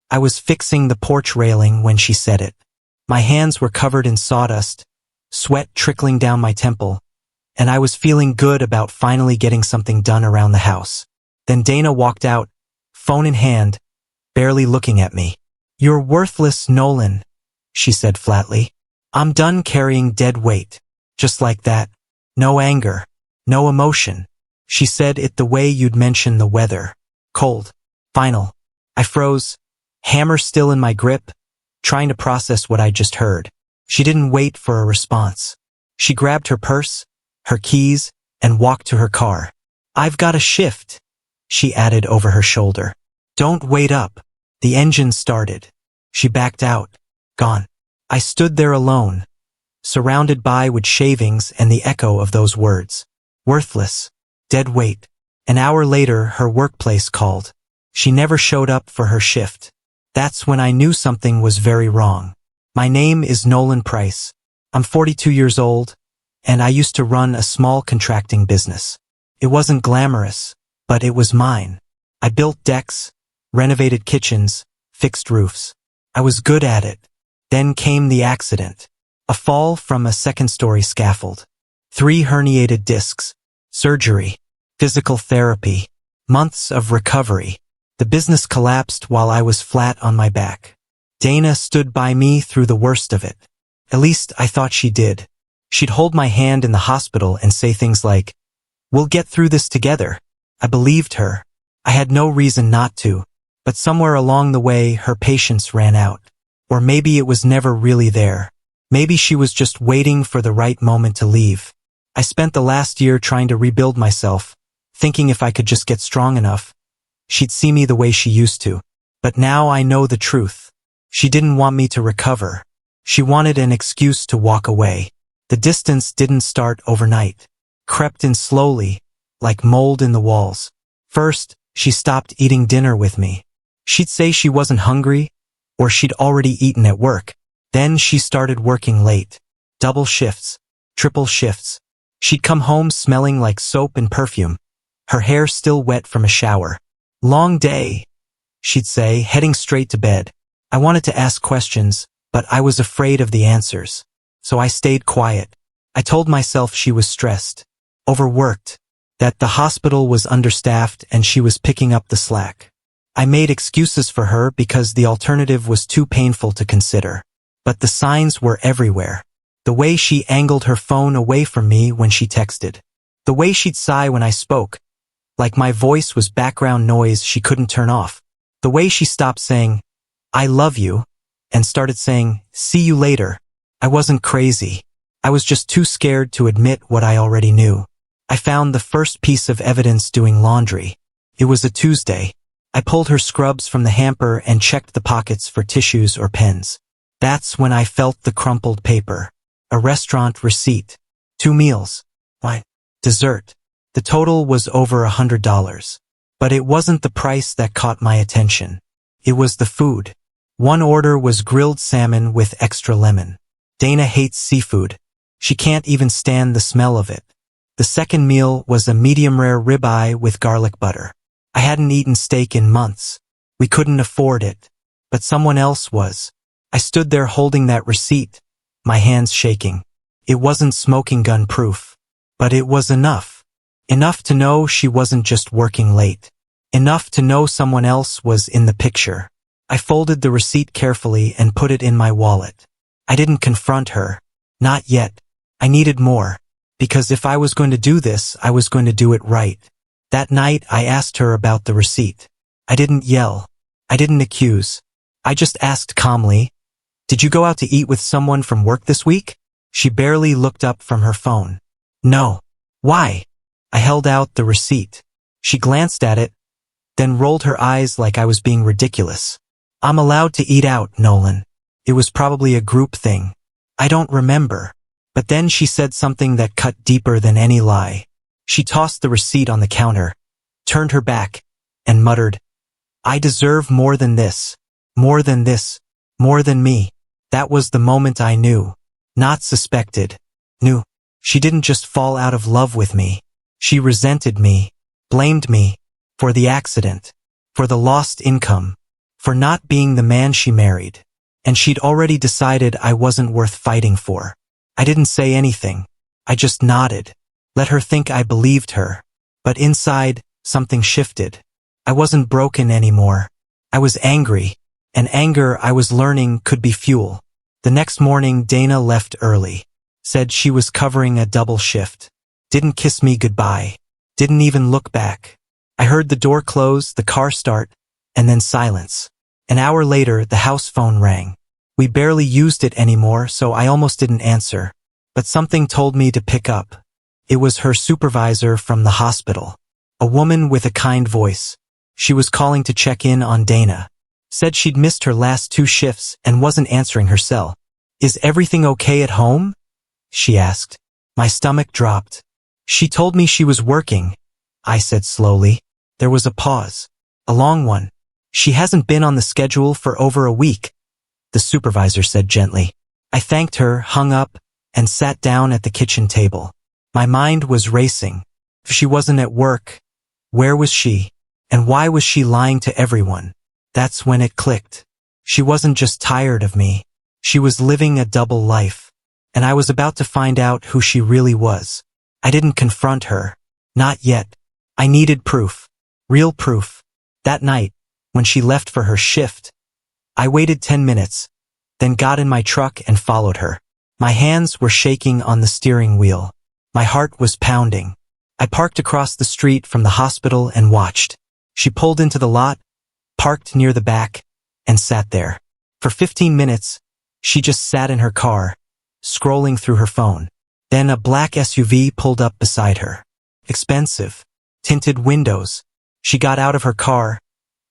I was fixing the porch railing when she said it. My hands were covered in sawdust, sweat trickling down my temple, and I was feeling good about finally getting something done around the house. Then Dana walked out, phone in hand, barely looking at me. "You're worthless, Nolan," she said flatly. "I'm done carrying dead weight." Just like that. No anger. No emotion. She said it the way you'd mention the weather. Cold. Final. I froze, hammer still in my grip, trying to process what I just heard. She didn't wait for a response. She grabbed her purse, her keys, and walked to her car. "I've got a shift," she added over her shoulder. "Don't wait up." The engine started. She backed out. Gone. I stood there alone, surrounded by wood shavings and the echo of those words. Worthless. Dead weight. An hour later, her workplace called. She never showed up for her shift. That's when I knew something was very wrong. My name is Nolan Price. I'm 42 years old, and I used to run a small contracting business. It wasn't glamorous, but it was mine. I built decks, renovated kitchens, fixed roofs. I was good at it. Then came the accident. A fall from a second-story scaffold. 3 herniated discs. Surgery. Physical therapy. Months of recovery. The business collapsed while I was flat on my back. Dana stood by me through the worst of it. At least I thought she did. She'd hold my hand in the hospital and say things like, "We'll get through this together." I believed her. I had no reason not to. But somewhere along the way, her patience ran out. Or maybe it was never really there. Maybe she was just waiting for the right moment to leave. I spent the last year trying to rebuild myself, thinking if I could just get strong enough, she'd see me the way she used to. But now I know the truth. She didn't want me to recover. She wanted an excuse to walk away. The distance didn't start overnight. Crept in slowly, like mold in the walls. First, she stopped eating dinner with me. She'd say she wasn't hungry, or she'd already eaten at work. Then she started working late. Double shifts. Triple shifts. She'd come home smelling like soap and perfume, her hair still wet from a shower. "Long day," she'd say, heading straight to bed. I wanted to ask questions, but I was afraid of the answers. So I stayed quiet. I told myself she was stressed, overworked, that the hospital was understaffed and she was picking up the slack. I made excuses for her because the alternative was too painful to consider. But the signs were everywhere. The way she angled her phone away from me when she texted. The way she'd sigh when I spoke, like my voice was background noise she couldn't turn off. The way she stopped saying, "I love you," and started saying, "See you later." I wasn't crazy. I was just too scared to admit what I already knew. I found the first piece of evidence doing laundry. It was a Tuesday. I pulled her scrubs from the hamper and checked the pockets for tissues or pens. That's when I felt the crumpled paper. A restaurant receipt. 2 meals. Wine. Dessert. The total was over $100. But it wasn't the price that caught my attention. It was the food. One order was grilled salmon with extra lemon. Dana hates seafood. She can't even stand the smell of it. The second meal was a medium-rare ribeye with garlic butter. I hadn't eaten steak in months. We couldn't afford it. But someone else was. I stood there holding that receipt, my hands shaking. It wasn't smoking gun proof. But it was enough. Enough to know she wasn't just working late. Enough to know someone else was in the picture. I folded the receipt carefully and put it in my wallet. I didn't confront her. Not yet. I needed more. Because if I was going to do this, I was going to do it right. That night, I asked her about the receipt. I didn't yell. I didn't accuse. I just asked calmly, "Did you go out to eat with someone from work this week?" She barely looked up from her phone. "No." "Why?" I held out the receipt. She glanced at it, then rolled her eyes like I was being ridiculous. "I'm allowed to eat out, Nolan. It was probably a group thing. I don't remember." But then she said something that cut deeper than any lie. She tossed the receipt on the counter, turned her back, and muttered, "I deserve more than this. More than this. More than me." That was the moment I knew. Not suspected. Knew. She didn't just fall out of love with me. She resented me, blamed me, for the accident, for the lost income, for not being the man she married. And she'd already decided I wasn't worth fighting for. I didn't say anything. I just nodded. Let her think I believed her. But inside, something shifted. I wasn't broken anymore. I was angry. And anger, I was learning, could be fuel. The next morning, Dana left early. Said she was covering a double shift. Didn't kiss me goodbye. Didn't even look back. I heard the door close, the car start, and then silence. An hour later, the house phone rang. We barely used it anymore, so I almost didn't answer. But something told me to pick up. It was her supervisor from the hospital. A woman with a kind voice. She was calling to check in on Dana. Said she'd missed her last 2 shifts and wasn't answering her cell. Is everything okay at home? She asked. My stomach dropped. She told me she was working. I said slowly. There was a pause. A long one. She hasn't been on the schedule for over a week, the supervisor said gently. I thanked her, hung up, and sat down at the kitchen table. My mind was racing. If she wasn't at work, where was she? And why was she lying to everyone? That's when it clicked. She wasn't just tired of me. She was living a double life. And I was about to find out who she really was. I didn't confront her. Not yet. I needed proof. Real proof. That night, when she left for her shift, I waited 10 minutes, then got in my truck and followed her. My hands were shaking on the steering wheel. My heart was pounding. I parked across the street from the hospital and watched. She pulled into the lot, parked near the back, and sat there. For 15 minutes, she just sat in her car, scrolling through her phone. Then a black SUV pulled up beside her. Expensive. Tinted windows. She got out of her car,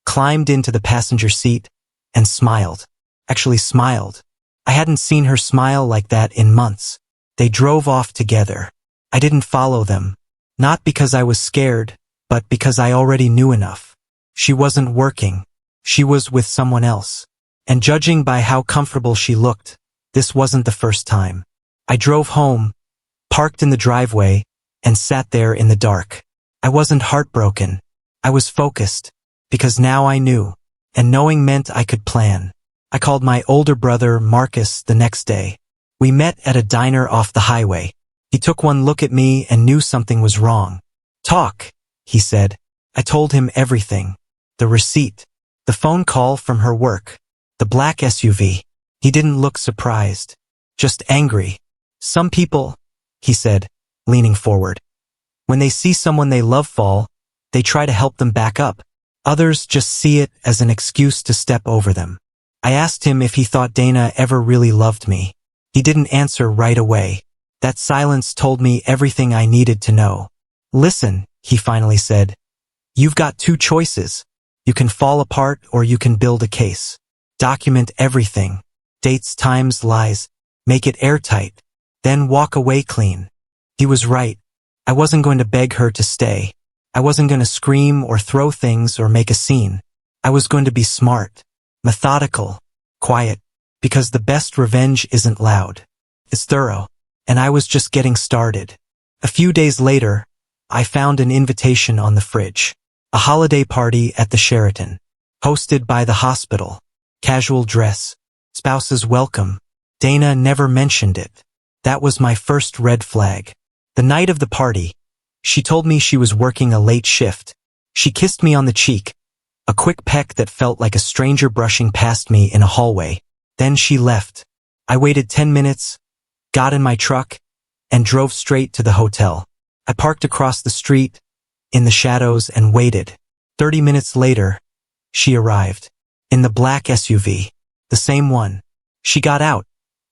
climbed into the passenger seat, and smiled. Actually smiled. I hadn't seen her smile like that in months. They drove off together. I didn't follow them. Not because I was scared, but because I already knew enough. She wasn't working. She was with someone else. And judging by how comfortable she looked, this wasn't the first time. I drove home, parked in the driveway, and sat there in the dark. I wasn't heartbroken. I was focused, because now I knew, and knowing meant I could plan. I called my older brother, Marcus, the next day. We met at a diner off the highway. He took one look at me and knew something was wrong. Talk, he said. I told him everything. The receipt, the phone call from her work, the black SUV. He didn't look surprised, just angry. Some people, he said, leaning forward, when they see someone they love fall, they try to help them back up. Others just see it as an excuse to step over them. I asked him if he thought Dana ever really loved me. He didn't answer right away. That silence told me everything I needed to know. Listen, he finally said. You've got 2 choices. You can fall apart or you can build a case. Document everything. Dates, times, lies. Make it airtight. Then walk away clean. He was right. I wasn't going to beg her to stay. I wasn't going to scream or throw things or make a scene. I was going to be smart, methodical, quiet, because the best revenge isn't loud. It's thorough. And I was just getting started. A few days later, I found an invitation on the fridge. A holiday party at the Sheraton. Hosted by the hospital. Casual dress. Spouses welcome. Dana never mentioned it. That was my first red flag. The night of the party, she told me she was working a late shift. She kissed me on the cheek. A quick peck that felt like a stranger brushing past me in a hallway. Then she left. I waited 10 minutes, got in my truck, and drove straight to the hotel. I parked across the street, in the shadows, and waited. 30 minutes later, she arrived. In the black SUV. The same one. She got out,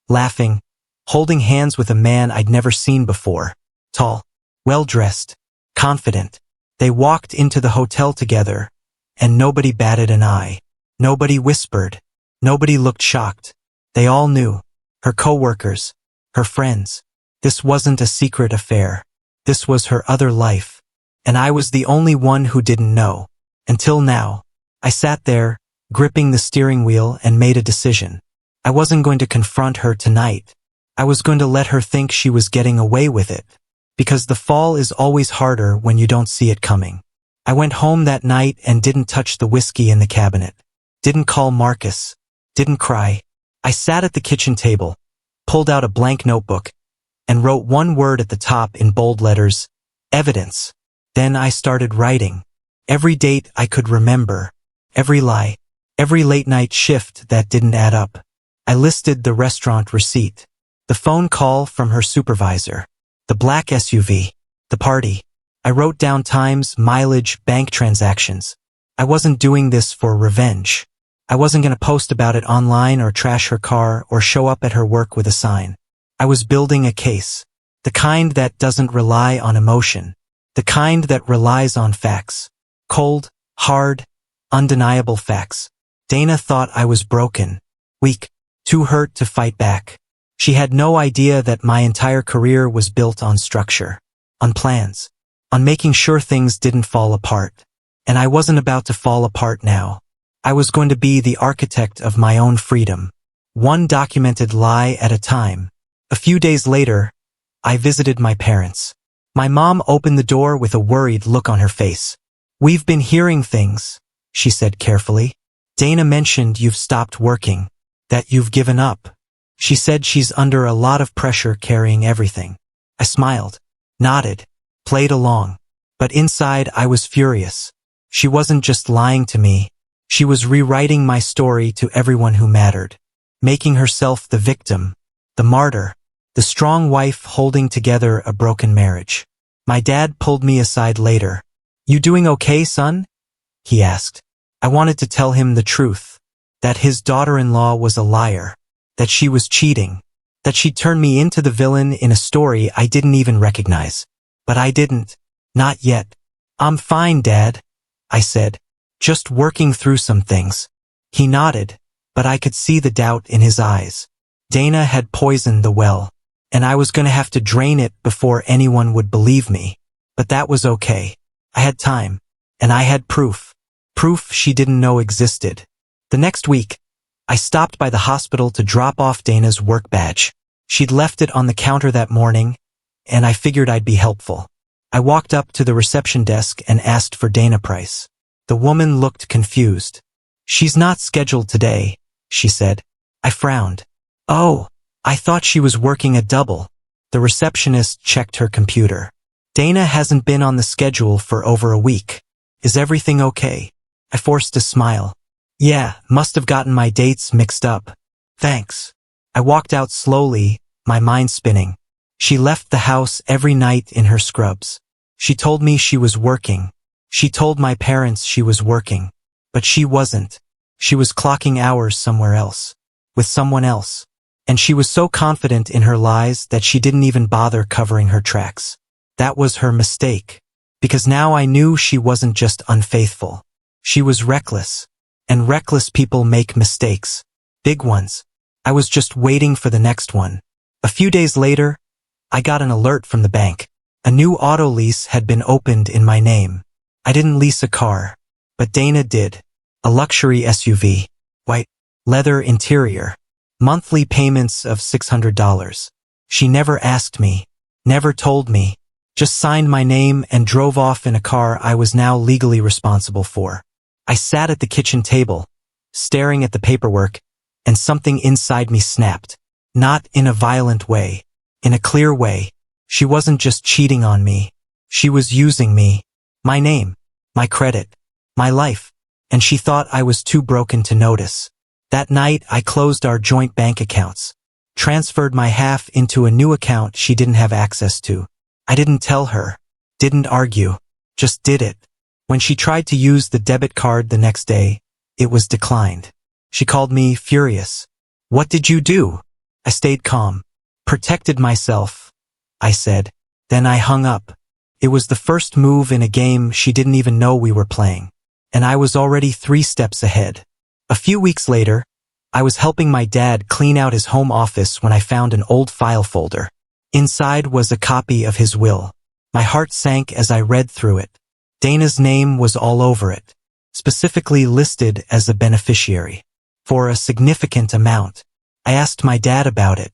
laughing, holding hands with a man I'd never seen before. Tall, well-dressed, confident. They walked into the hotel together, and nobody batted an eye. Nobody whispered. Nobody looked shocked. They all knew. Her coworkers, her friends. This wasn't a secret affair. This was her other life. And I was the only one who didn't know. Until now. I sat there, gripping the steering wheel, and made a decision. I wasn't going to confront her tonight. I was going to let her think she was getting away with it. Because the fall is always harder when you don't see it coming. I went home that night and didn't touch the whiskey in the cabinet. Didn't call Marcus. Didn't cry. I sat at the kitchen table, pulled out a blank notebook, and wrote one word at the top in bold letters: evidence. Then I started writing. Every date I could remember. Every lie. Every late-night shift that didn't add up. I listed the restaurant receipt. The phone call from her supervisor. The black SUV. The party. I wrote down times, mileage, bank transactions. I wasn't doing this for revenge. I wasn't going to post about it online or trash her car or show up at her work with a sign. I was building a case. The kind that doesn't rely on emotion. The kind that relies on facts. Cold, hard, undeniable facts. Dana thought I was broken, weak, too hurt to fight back. She had no idea that my entire career was built on structure, on plans, on making sure things didn't fall apart. And I wasn't about to fall apart now. I was going to be the architect of my own freedom, one documented lie at a time. A few days later, I visited my parents. My mom opened the door with a worried look on her face. "We've been hearing things," she said carefully. "Dana mentioned you've stopped working, that you've given up. She said she's under a lot of pressure carrying everything." I smiled, nodded, played along. But inside I was furious. She wasn't just lying to me. She was rewriting my story to everyone who mattered, making herself the victim, the martyr, the strong wife holding together a broken marriage. My dad pulled me aside later. "You doing okay, son?" he asked. I wanted to tell him the truth, that his daughter-in-law was a liar, that she was cheating, that she'd turned me into the villain in a story I didn't even recognize. But I didn't. Not yet. "I'm fine, Dad," I said, "just working through some things." He nodded, but I could see the doubt in his eyes. Dana had poisoned the well, and I was going to have to drain it before anyone would believe me. But that was okay. I had time, and I had proof. Proof she didn't know existed. The next week, I stopped by the hospital to drop off Dana's work badge. She'd left it on the counter that morning, and I figured I'd be helpful. I walked up to the reception desk and asked for Dana Price. The woman looked confused. "She's not scheduled today," she said. I frowned. "Oh, I thought she was working a double." The receptionist checked her computer. "Dana hasn't been on the schedule for over a week. Is everything okay?" I forced a smile. "Yeah, must have gotten my dates mixed up. Thanks." I walked out slowly, my mind spinning. She left the house every night in her scrubs. She told me she was working. She told my parents she was working. But she wasn't. She was clocking hours somewhere else. With someone else. And she was so confident in her lies that she didn't even bother covering her tracks. That was her mistake. Because now I knew she wasn't just unfaithful. She was reckless. And reckless people make mistakes. Big ones. I was just waiting for the next one. A few days later, I got an alert from the bank. A new auto lease had been opened in my name. I didn't lease a car, but Dana did. A luxury SUV. White, leather interior. Monthly payments of $600. She never asked me, never told me, just signed my name and drove off in a car I was now legally responsible for. I sat at the kitchen table, staring at the paperwork, and something inside me snapped. Not in a violent way, in a clear way. She wasn't just cheating on me. She was using me, my name, my credit, my life, and she thought I was too broken to notice. That night, I closed our joint bank accounts, transferred my half into a new account she didn't have access to. I didn't tell her, didn't argue, just did it. When she tried to use the debit card the next day, it was declined. She called me furious. "What did you do?" I stayed calm. "Protected myself," I said. Then I hung up. It was the first move in a game she didn't even know we were playing. And I was already 3 steps ahead. A few weeks later, I was helping my dad clean out his home office when I found an old file folder. Inside was a copy of his will. My heart sank as I read through it. Dana's name was all over it, specifically listed as a beneficiary. For a significant amount. I asked my dad about it.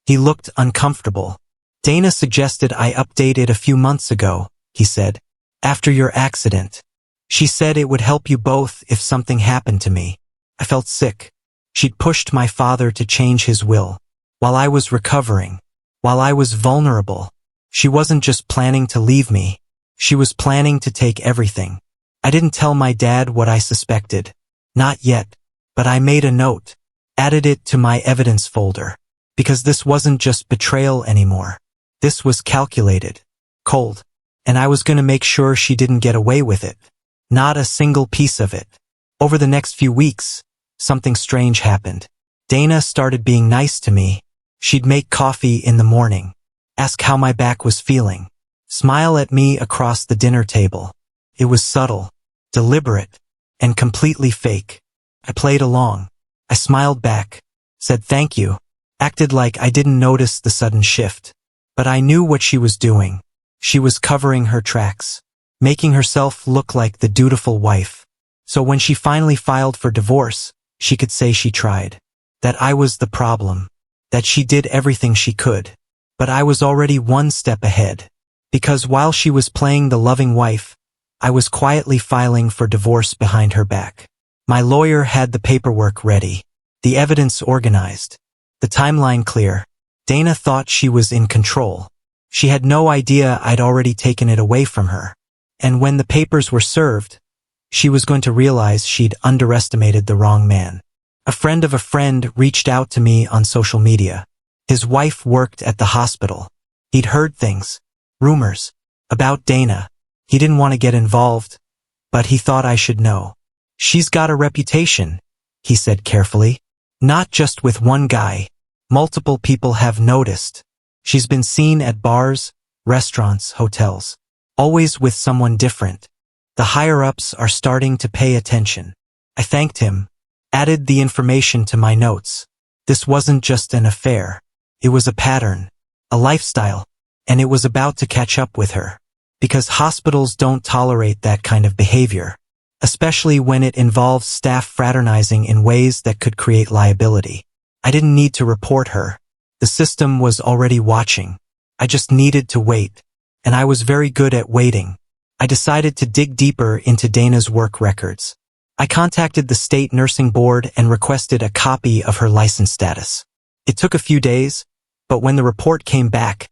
He looked uncomfortable. "Dana suggested I update it a few months ago," he said. "After your accident. She said it would help you both if something happened to me." I felt sick. She'd pushed my father to change his will. While I was recovering. While I was vulnerable. She wasn't just planning to leave me. She was planning to take everything. I didn't tell my dad what I suspected. Not yet. But I made a note. Added it to my evidence folder. Because this wasn't just betrayal anymore. This was calculated. Cold. And I was gonna make sure she didn't get away with it. Not a single piece of it. Over the next few weeks, something strange happened. Dana started being nice to me. She'd make coffee in the morning. Ask how my back was feeling. Smile at me across the dinner table. It was subtle, deliberate, and completely fake. I played along. I smiled back, said thank you, acted like I didn't notice the sudden shift. But I knew what she was doing. She was covering her tracks, making herself look like the dutiful wife. So when she finally filed for divorce, she could say she tried. That I was the problem. That she did everything she could. But I was already one step ahead. Because while she was playing the loving wife, I was quietly filing for divorce behind her back. My lawyer had the paperwork ready. The evidence organized. The timeline clear. Dana thought she was in control. She had no idea I'd already taken it away from her. And when the papers were served, she was going to realize she'd underestimated the wrong man. A friend of a friend reached out to me on social media. His wife worked at the hospital. He'd heard things, rumors, about Dana. He didn't want to get involved, but he thought I should know. She's got a reputation, he said carefully. Not just with one guy. Multiple people have noticed. She's been seen at bars, restaurants, hotels. Always with someone different. The higher-ups are starting to pay attention. I thanked him, added the information to my notes. This wasn't just an affair. It was a pattern, a lifestyle, and it was about to catch up with her. Because hospitals don't tolerate that kind of behavior, especially when it involves staff fraternizing in ways that could create liability. I didn't need to report her. The system was already watching. I just needed to wait. And I was very good at waiting. I decided to dig deeper into Dana's work records. I contacted the state nursing board and requested a copy of her license status. It took a few days, but when the report came back,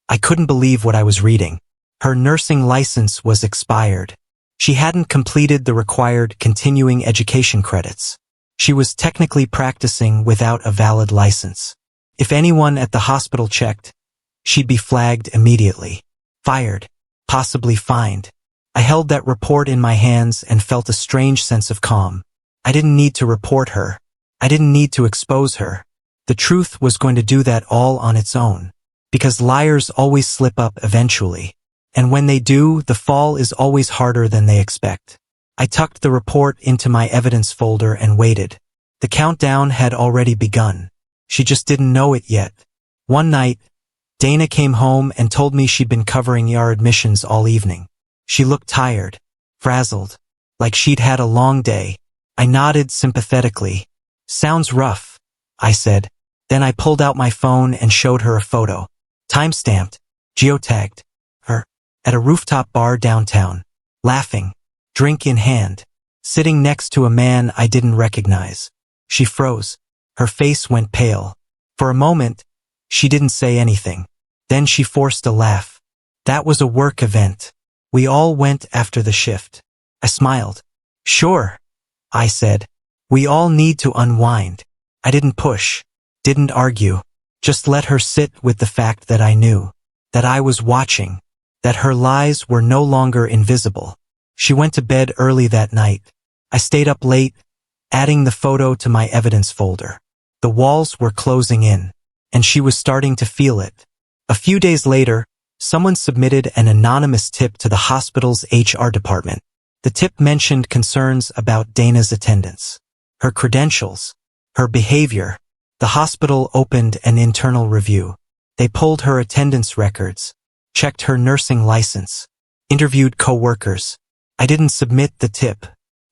I couldn't believe what I was reading. Her nursing license was expired. She hadn't completed the required continuing education credits. She was technically practicing without a valid license. If anyone at the hospital checked, she'd be flagged immediately. Fired. Possibly fined. I held that report in my hands and felt a strange sense of calm. I didn't need to report her. I didn't need to expose her. The truth was going to do that all on its own. Because liars always slip up eventually. And when they do, the fall is always harder than they expect. I tucked the report into my evidence folder and waited. The countdown had already begun. She just didn't know it yet. One night, Dana came home and told me she'd been covering ER admissions all evening. She looked tired, frazzled, like she'd had a long day. I nodded sympathetically. Sounds rough, I said. Then I pulled out my phone and showed her a photo. Time-stamped, geotagged, her, at a rooftop bar downtown, laughing, drink in hand, sitting next to a man I didn't recognize. She froze. Her face went pale. For a moment, she didn't say anything. Then she forced a laugh. That was a work event. We all went after the shift. I smiled. Sure, I said. We all need to unwind. I didn't push, didn't argue, just let her sit with the fact that I knew, that I was watching, that her lies were no longer invisible. She went to bed early that night. I stayed up late, adding the photo to my evidence folder. The walls were closing in, and she was starting to feel it. A few days later, someone submitted an anonymous tip to the hospital's HR department. The tip mentioned concerns about Dana's attendance, her credentials, her behavior. The hospital opened an internal review. They pulled her attendance records, checked her nursing license, interviewed coworkers. I didn't submit the tip,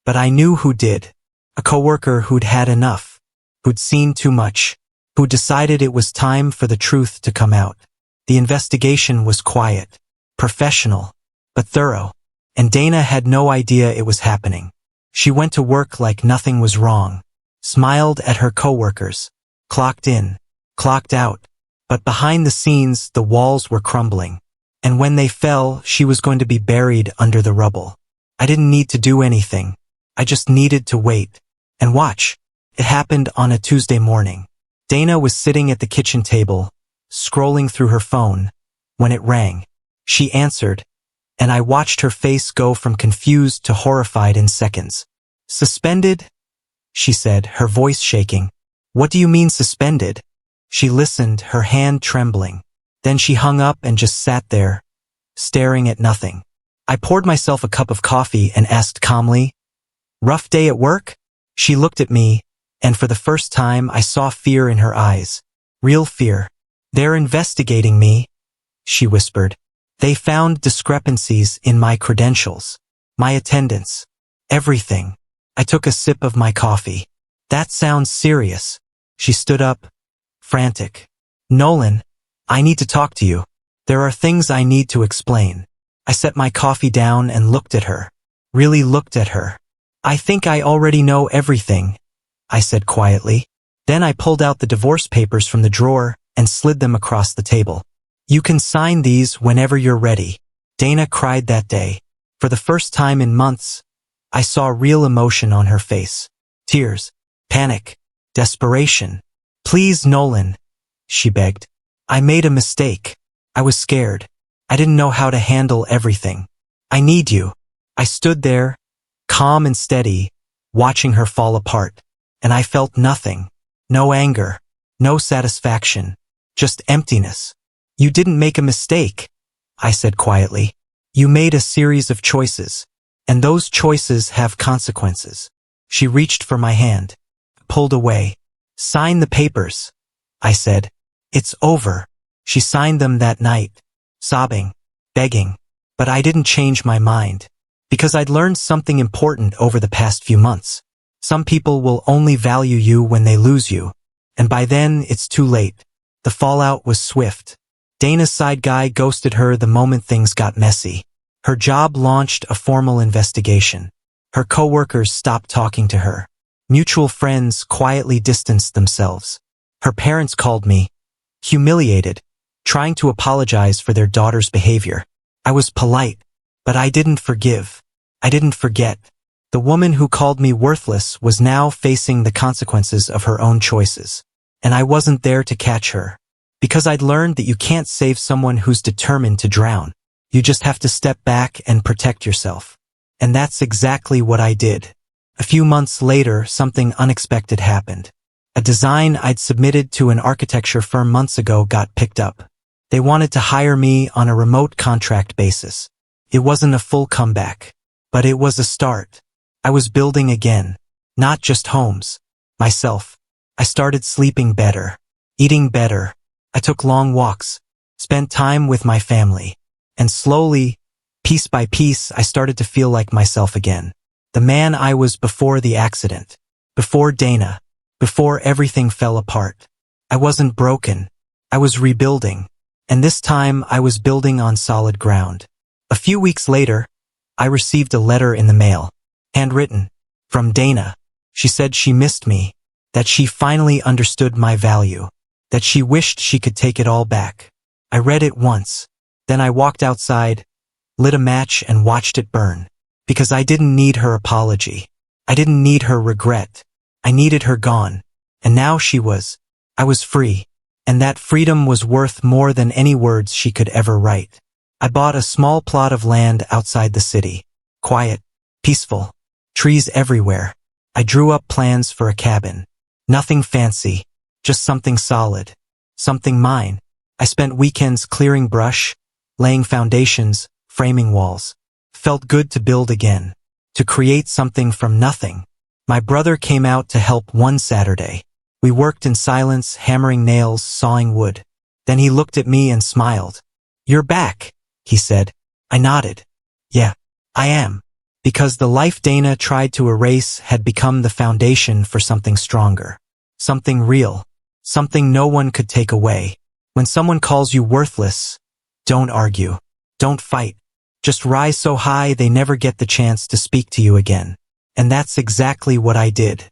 but I knew who did. A coworker who'd had enough, who'd seen too much, who decided it was time for the truth to come out. The investigation was quiet, professional, but thorough, and Dana had no idea it was happening. She went to work like nothing was wrong. smiled at her coworkers, clocked in, clocked out. But behind the scenes, the walls were crumbling. And when they fell, she was going to be buried under the rubble. I didn't need to do anything. I just needed to wait. And watch. It happened on a Tuesday morning. Dana was sitting at the kitchen table, scrolling through her phone, when it rang. She answered, and I watched her face go from confused to horrified in seconds. "Suspended?" she said, her voice shaking. "What do you mean suspended?" She listened, her hand trembling. Then she hung up and just sat there, staring at nothing. I poured myself a cup of coffee and asked calmly, "Rough day at work?" She looked at me, and for the first time I saw fear in her eyes. Real fear. "They're investigating me," she whispered. "They found discrepancies in my credentials, my attendance, everything." I took a sip of my coffee. "That sounds serious." She stood up, frantic. "Nolan, I need to talk to you. There are things I need to explain." I set my coffee down and looked at her. Really looked at her. "I think I already know everything," I said quietly. Then I pulled out the divorce papers from the drawer and slid them across the table. "You can sign these whenever you're ready." Dana cried that day. For the first time in months, I saw real emotion on her face. Tears, panic, desperation. "Please, Nolan," she begged. "I made a mistake. I was scared. I didn't know how to handle everything. I need you." I stood there, calm and steady, watching her fall apart. And I felt nothing. No anger. No satisfaction. Just emptiness. "You didn't make a mistake," I said quietly. "You made a series of choices. And those choices have consequences." She reached for my hand, pulled away. "Sign the papers," I said. "It's over." She signed them that night, sobbing, begging. But I didn't change my mind. Because I'd learned something important over the past few months. Some people will only value you when they lose you. And by then, it's too late. The fallout was swift. Dana's side guy ghosted her the moment things got messy. Her job launched a formal investigation. Her coworkers stopped talking to her. Mutual friends quietly distanced themselves. Her parents called me, humiliated, trying to apologize for their daughter's behavior. I was polite, but I didn't forgive. I didn't forget. The woman who called me worthless was now facing the consequences of her own choices. And I wasn't there to catch her. Because I'd learned that you can't save someone who's determined to drown. You just have to step back and protect yourself. And that's exactly what I did. A few months later, something unexpected happened. A design I'd submitted to an architecture firm months ago got picked up. They wanted to hire me on a remote contract basis. It wasn't a full comeback, but it was a start. I was building again, not just homes, myself. I started sleeping better, eating better. I took long walks, spent time with my family, and slowly, piece by piece, I started to feel like myself again. The man I was before the accident, before Dana, before everything fell apart. I wasn't broken. I was rebuilding. And this time I was building on solid ground. A few weeks later, I received a letter in the mail, handwritten, from Dana. She said she missed me, that she finally understood my value, that she wished she could take it all back. I read it once. Then I walked outside, lit a match and watched it burn. Because I didn't need her apology. I didn't need her regret. I needed her gone. And now I was free. And that freedom was worth more than any words she could ever write. I bought a small plot of land outside the city. Quiet, peaceful, trees everywhere. I drew up plans for a cabin. Nothing fancy, just something solid, something mine. I spent weekends clearing brush, laying foundations, framing walls. Felt good to build again, to create something from nothing. My brother came out to help one Saturday. We worked in silence, hammering nails, sawing wood. Then he looked at me and smiled. "You're back," he said. I nodded. "Yeah, I am." Because the life Dana tried to erase had become the foundation for something stronger. Something real. Something no one could take away. When someone calls you worthless, don't argue. Don't fight. Just rise so high they never get the chance to speak to you again. And that's exactly what I did.